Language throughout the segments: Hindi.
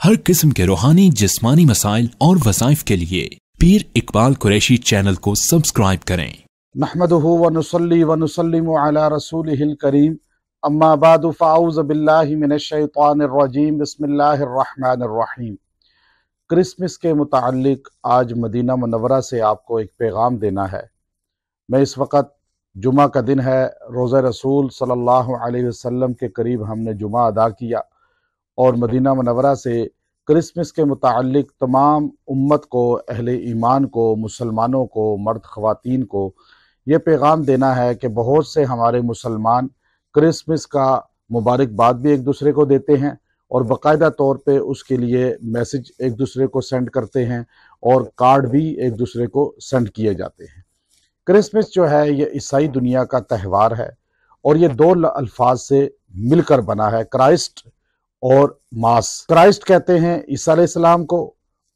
हर किस्म के रूहानी जिस्मानी मसाइल और वज़ाइफ के लिए पीर इकबाल कुरैशी चैनल को सब्सक्राइब करें। नहमदुहु व नुसल्ली व नुसल्लिमु अला रसूलिहिल करीम, अम्मा बादु फ़अऊज़ु बिल्लाहि मिनश शैतानिर रजीम, बिस्मिल्लाहिर रहमानिर रहीम। क्रिसमस के मुताल्लिक आज मदीना मुनव्वरा से आपको एक पैगाम देना है। मैं इस वक्त जुमा का दिन है, रोज़ा रसूल सल्लल्लाहु अलैहि वसल्लम के करीब हमने जुमा अदा किया और मदीना मुनव्वरा से क्रिसमस के मुताल्लिक तमाम उम्मत को, अहले ईमान को, मुसलमानों को, मर्द ख़वातीन को ये पैगाम देना है कि बहुत से हमारे मुसलमान क्रिसमस का मुबारकबाद भी एक दूसरे को देते हैं और बाकायदा तौर पे उसके लिए मैसेज एक दूसरे को सेंड करते हैं और कार्ड भी एक दूसरे को सेंड किए जाते हैं। क्रिसमस जो है ये ईसाई दुनिया का त्यौहार है और ये दो अल्फाज से मिलकर बना है, क्राइस्ट और मास। क्राइस्ट कहते हैं ईसा अलैहिस्सलाम को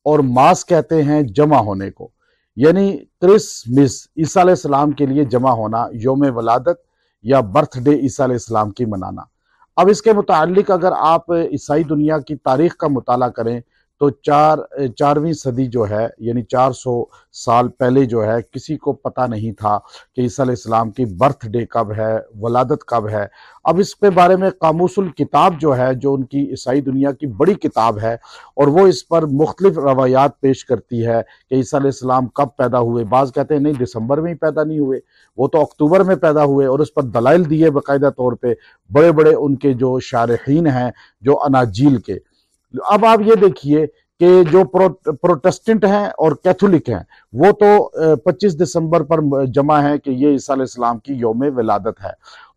और मास कहते हैं जमा होने को, यानी क्रिसमस ईसा अलैहिस्सलाम के लिए जमा होना, यौम वलादत या बर्थडे ईसा अलैहिस्सलाम की मनाना। अब इसके मुताल्लिक अगर आप ईसाई दुनिया की तारीख का मुताला करें तो चारवीं सदी जो है यानी 400 साल पहले जो है किसी को पता नहीं था कि ईसा अलैहिस्सलाम की बर्थडे कब है, वलादत कब है। अब इस पे बारे में कामूसुल किताब जो है, जो उनकी ईसाई दुनिया की बड़ी किताब है और वो इस पर मुख्तलिफ रवायात पेश करती है कि ईसा अलैहिस्सलाम कब पैदा हुए। बाज़ कहते हैं नहीं, दिसंबर में ही पैदा नहीं हुए, वो तो अक्टूबर में पैदा हुए और उस पर दलाइल दिए बाकायदा तौर पर बड़े बड़े उनके जो शारहीन हैं, जो अनाजील के। अब आप ये देखिए कि जो प्रोटेस्टेंट हैं और कैथोलिक हैं वो तो 25 दिसंबर पर जमा है कि ये ईसा अलैहिस्सलाम की यौम विलादत है,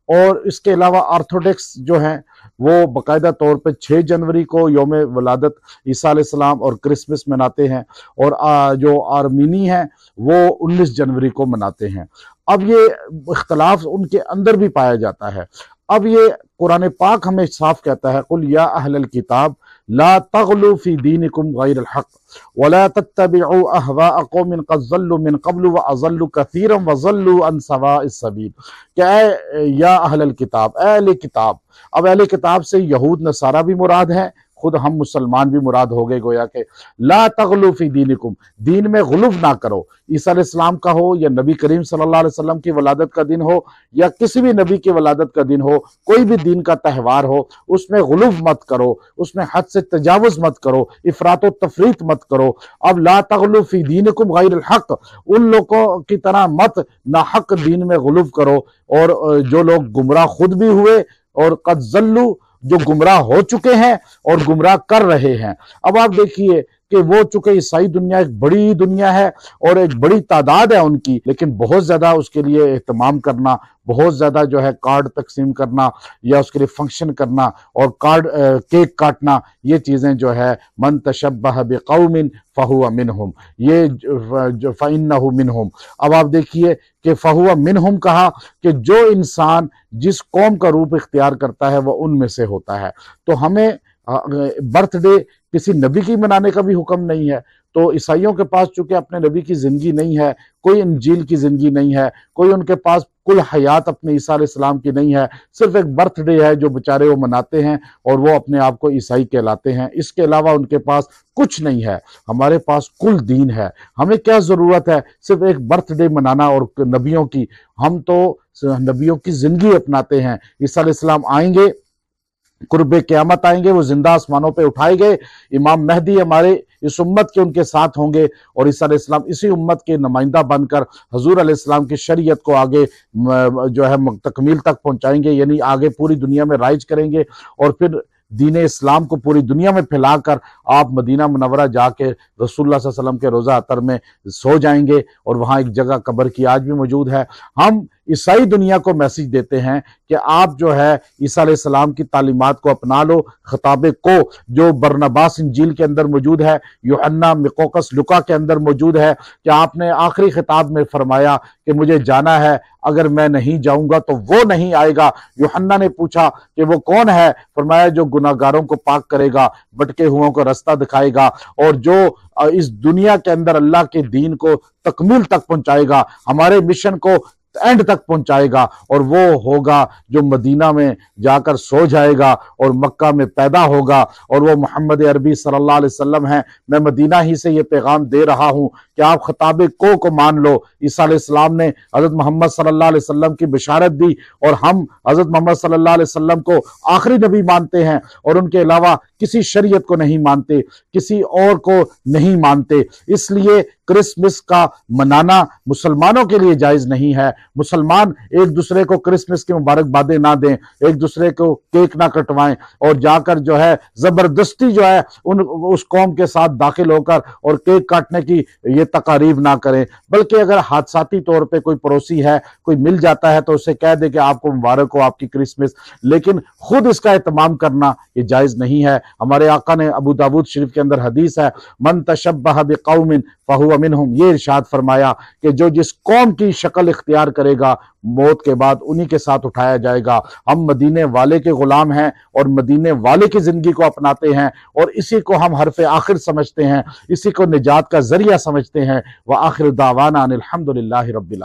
और इसके अलावा ऑर्थोडॉक्स जो हैं वो बाकायदा तौर पे 6 जनवरी को यौम विलादत ईसा अलैहिस्सलाम और क्रिसमस मनाते हैं, और जो आर्मीनी हैं वो 19 जनवरी को मनाते हैं। अब ये इख्तलाफ उनके अंदर भी पाया जाता है। अब ये कुरान पाक हमें साफ कहता है, कुल या अहलल किताब ला तगलू फी दीनिकुम गैरल हक वला तत्तबिउ अहवाअ कौमिन क़द ज़ल्लू मिन क़ब्लु व अज़ल्लू कसीरन व ज़ल्लू अन सवाइस सबील। क्या या अहलल किताब, अहले किताब। अब अहले किताब से यहूद नसारा भी मुराद है, खुद हम मुसलमान भी मुराद हो गए। गोया के ला तगलू फी दीनिकुम, दीन में गुलूफ ना करो। ईसा अलैहिस्सलाम का हो या नबी करीम सल्लल्लाहु अलैहि वसल्लम की वलादत का दिन हो या किसी भी नबी की वलादत का दिन हो, कोई भी दीन का त्यौहार हो, उसमें गुलूफ मत करो, उसमें हद से तजावुज मत करो, इफरात व तफरीत मत करो। अब ला तगलू फी दीनिकुम गैरल हक, उन लोगों की तरह मत ना हक दीन में गुलूफ करो, और जो लोग गुमराह खुद भी हुए और कद ज़ल्लू, जो गुमराह हो चुके हैं और गुमराह कर रहे हैं। अब आप देखिए कि वो चूंकि ईसाई दुनिया एक बड़ी दुनिया है और एक बड़ी तादाद है उनकी, लेकिन बहुत ज्यादा उसके लिए एहतमाम करना, बहुत ज्यादा जो है कार्ड तकसीम करना या उसके लिए फंक्शन करना और कार्ड केक काटना, ये चीजें जो है मन तशब्बह बिक़ौमिन फहुवा मिनहुम, ये जो फइन्नहु मिनहुम। अब आप देखिए कि फहुवा मिनहुम कहा कि जो इंसान जिस कौम का रूप इख्तियार करता है वह उनमें से होता है। तो हमें बर्थडे किसी नबी की मनाने का भी हुक्म नहीं है। तो ईसाइयों के पास चूंकि अपने नबी की जिंदगी नहीं है, कोई इंजील की जिंदगी नहीं है, कोई उनके पास कुल हयात अपने ईसा अलैहिस्सलाम की नहीं है, सिर्फ एक बर्थडे है जो बेचारे वो मनाते हैं और वो अपने आप को ईसाई कहलाते हैं। इसके अलावा उनके पास कुछ नहीं है। हमारे पास कुल दीन है, हमें क्या जरूरत है सिर्फ एक बर्थडे मनाना और नबियों की। हम तो नबियों की जिंदगी अपनाते हैं। ईसा अलैहिस्सलाम आएंगे, कुर्बे क़यामत आएंगे, वो जिंदा आसमानों पे उठाए गए, इमाम महदी हमारे इस उम्मत के उनके साथ होंगे और ईसा अलैहिस्सलाम इसी उम्मत के नुमाइंदा बनकर हुजूर अलैहिस्सलाम की शरीयत को आगे जो है तकमील तक पहुंचाएंगे, यानी आगे पूरी दुनिया में राइज करेंगे और फिर दीन इस्लाम को पूरी दुनिया में फैलाकर आप मदीना मुनव्वरा जाके रसूलुल्लाह सल्लल्लाहु अलैहि वसल्लम के रोज़ा अतर में सो जाएंगे और वहाँ एक जगह कब्र की आज भी मौजूद है। हम ईसाई दुनिया को मैसेज देते हैं कि आप जो है ईसा अलैहिस्सलाम की तालीमात को अपना लो, खिताबे को जो बरनबास इंजील के अंदर मौजूद है, यूहन्ना मिकोकस लुका के अंदर मौजूद है कि आपने आखिरी खिताब में फरमाया कि मुझे जाना है, अगर मैं नहीं जाऊंगा तो वो नहीं आएगा। यूहन्ना ने पूछा कि वो कौन है, फरमाया जो गुनाहगारों को पाक करेगा, भटके हुओं को रास्ता दिखाएगा और जो इस दुनिया के अंदर अल्लाह के दीन को तकमील तक पहुंचाएगा, हमारे मिशन को एंड तक पहुंचाएगा, और वो होगा जो मदीना में जाकर सो जाएगा और मक्का में पैदा होगा, और वो मोहम्मद अरबी सल्लल्लाहु अलैहि वसल्लम है। मैं मदीना ही से ये पैगाम दे रहा हूं कि आप खिताब को मान लो। ईसा अलैहिस्सलाम ने हजरत मोहम्मद सल्लल्लाहु अलैहि वसल्लम की बिशारत दी, और हम हजरत मोहम्मद सल्लल्लाहु अलैहि वसल्लम को आखिरी नबी मानते हैं, और उनके अलावा किसी शरीयत को नहीं मानते, किसी और को नहीं मानते। इसलिए क्रिसमस का मनाना मुसलमानों के लिए जायज नहीं है। मुसलमान एक दूसरे को क्रिसमस की मुबारकबादें ना दें, एक दूसरे को केक ना कटवाएं, और जाकर जो है जबरदस्ती जो है उस कौम के साथ दाखिल होकर और केक काटने की ये तकारीब ना करें। बल्कि अगर हादसाती तौर पे कोई पड़ोसी है, कोई मिल जाता है, तो उसे कह दे कि आपको मुबारक हो आपकी क्रिसमस, लेकिन खुद इसका एहतमाम करना ये जायज नहीं है। हमारे आका ने अबू दाऊद शरीफ के अंदर हदीस है, मन तशब्बह बिकौमिन फहुव मिनहुम, ये इरशाद फरमाया कि जो जिस कौम की शक्ल इख्तियार करेगा मौत के बाद उन्हीं के साथ उठाया जाएगा। हम मदीने वाले के गुलाम हैं और मदीने वाले की जिंदगी को अपनाते हैं, और इसी को हम हरफ़े आखिर समझते हैं, इसी को निजात का जरिया समझते हैं। व आखिर दावाना अनिल हम्दुलिल्लाहि रब्बिल